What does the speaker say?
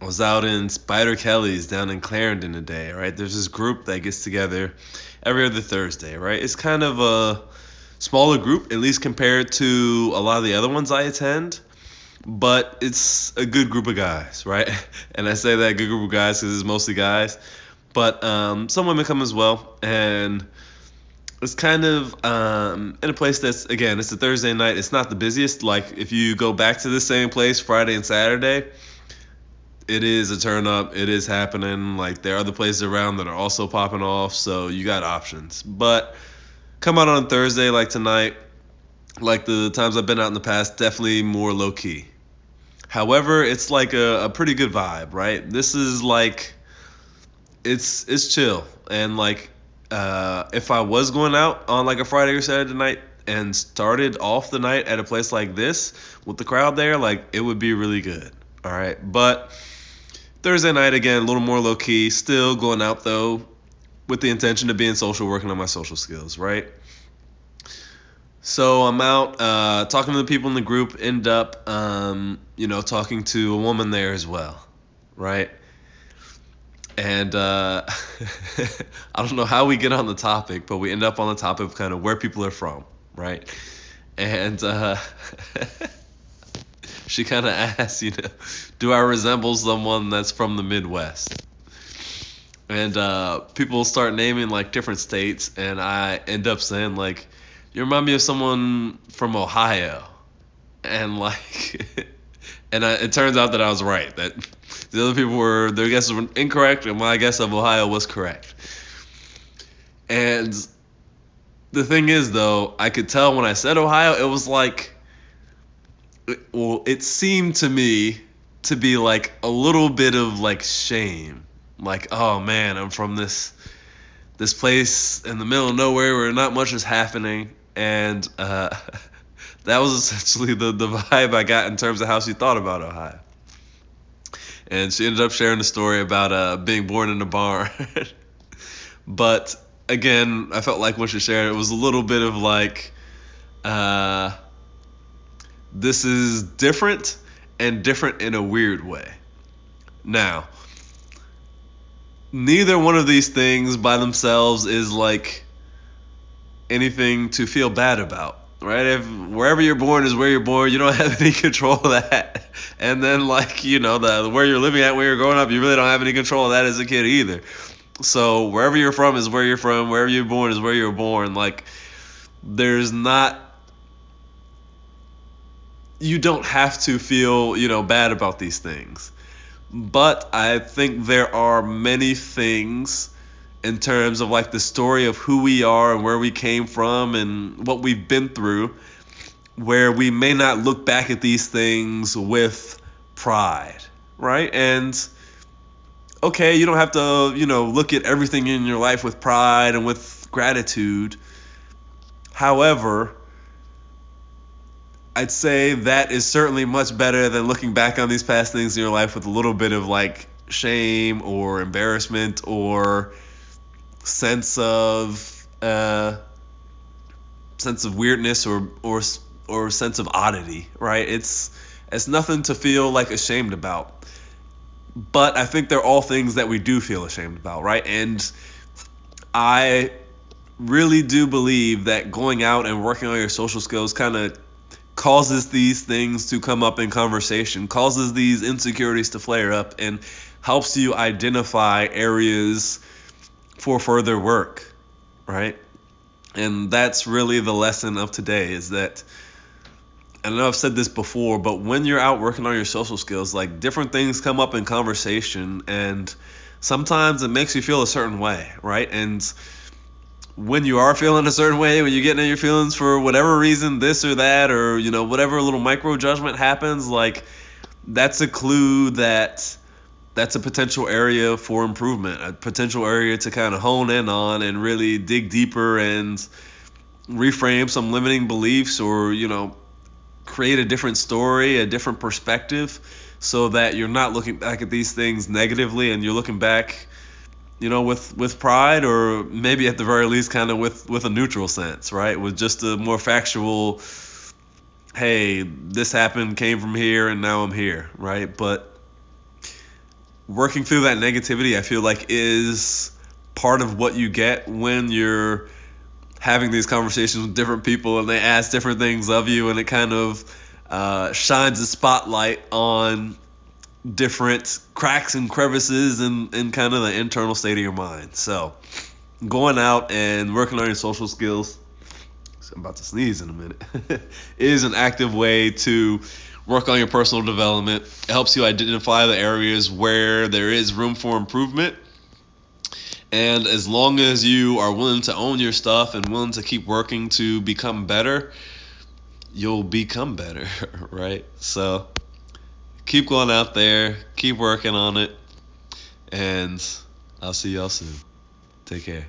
I was out in Spider Kelly's down in Clarendon today, right? There's this group that gets together every other Thursday, right? It's kind of a smaller group, at least compared to a lot of the other ones I attend, but it's a good group of guys, right? And I say that good group of guys because it's mostly guys, but some women come as well, and it's kind of in a place that's, again, it's a Thursday night. It's not the busiest. Like if you go back to the same place Friday and Saturday, it is a turn up. It is happening. Like there are other places around that are also popping off, so you got options. But come out on Thursday like tonight, like the times I've been out in the past, definitely more low key. However, it's like a pretty good vibe, right? This is like it's chill, and like if I was going out on like a Friday or Saturday night and started off the night at a place like this with the crowd there, like it would be really good. All right, but Thursday night again, a little more low key. Still going out though, with the intention of being social, working on my social skills, right? So I'm out talking to the people in the group. End up, talking to a woman there as well, right? And I don't know how we get on the topic, but we end up on the topic of kind of where people are from, right? And she kind of asks, do I resemble someone that's from the Midwest? And people start naming like different states, and I end up saying like, you remind me of someone from Ohio, and like, it turns out that I was right. That the other people their guesses were incorrect, and my guess of Ohio was correct. And the thing is, though, I could tell when I said Ohio, it was like, well, it seemed to me to be like a little bit of like shame, like, oh man, I'm from this place in the middle of nowhere where not much is happening, and that was essentially the vibe I got in terms of how she thought about Ohio. And she ended up sharing the story about being born in a barn. But again, I felt like when she shared it, it was a little bit of like, uh, this is different, and different in a weird way. Now, neither one of these things by themselves is like anything to feel bad about, right? If wherever you're born is where you're born, you don't have any control of that. And then like, the where you're living at, where you're growing up, you really don't have any control of that as a kid either. So wherever you're from is where you're from, wherever you're born is where you're born. Like there's not you don't have to feel, bad about these things. But I think there are many things in terms of like the story of who we are and where we came from and what we've been through, where we may not look back at these things with pride, right? And okay, you don't have to, look at everything in your life with pride and with gratitude. However, I'd say that is certainly much better than looking back on these past things in your life with a little bit of like shame or embarrassment or sense of weirdness or sense of oddity, right? It's nothing to feel like ashamed about. But I think they're all things that we do feel ashamed about, right? And I really do believe that going out and working on your social skills kind of causes these things to come up in conversation, causes these insecurities to flare up, and helps you identify areas for further work, right? And that's really the lesson of today, is that, and I know I've said this before, but when you're out working on your social skills, like different things come up in conversation, and sometimes it makes you feel a certain way, right? And when you are feeling a certain way, when you're getting in your feelings for whatever reason, this or that, or, whatever little micro judgment happens, like that's a clue that that's a potential area for improvement, a potential area to kind of hone in on and really dig deeper and reframe some limiting beliefs or, create a different story, a different perspective, so that you're not looking back at these things negatively and you're looking back, with pride, or maybe at the very least kind of with a neutral sense, right? With just a more factual, hey, this happened, came from here, and now I'm here, right? But working through that negativity, I feel like, is part of what you get when you're having these conversations with different people and they ask different things of you, and it kind of shines a spotlight on different cracks and crevices and kind of the internal state of your mind. So going out and working on your social skills, I'm about to sneeze in a minute, is an active way to work on your personal development. It helps you identify the areas where there is room for improvement. And as long as you are willing to own your stuff and willing to keep working to become better, you'll become better, right? So keep going out there, keep working on it, and I'll see y'all soon. Take care.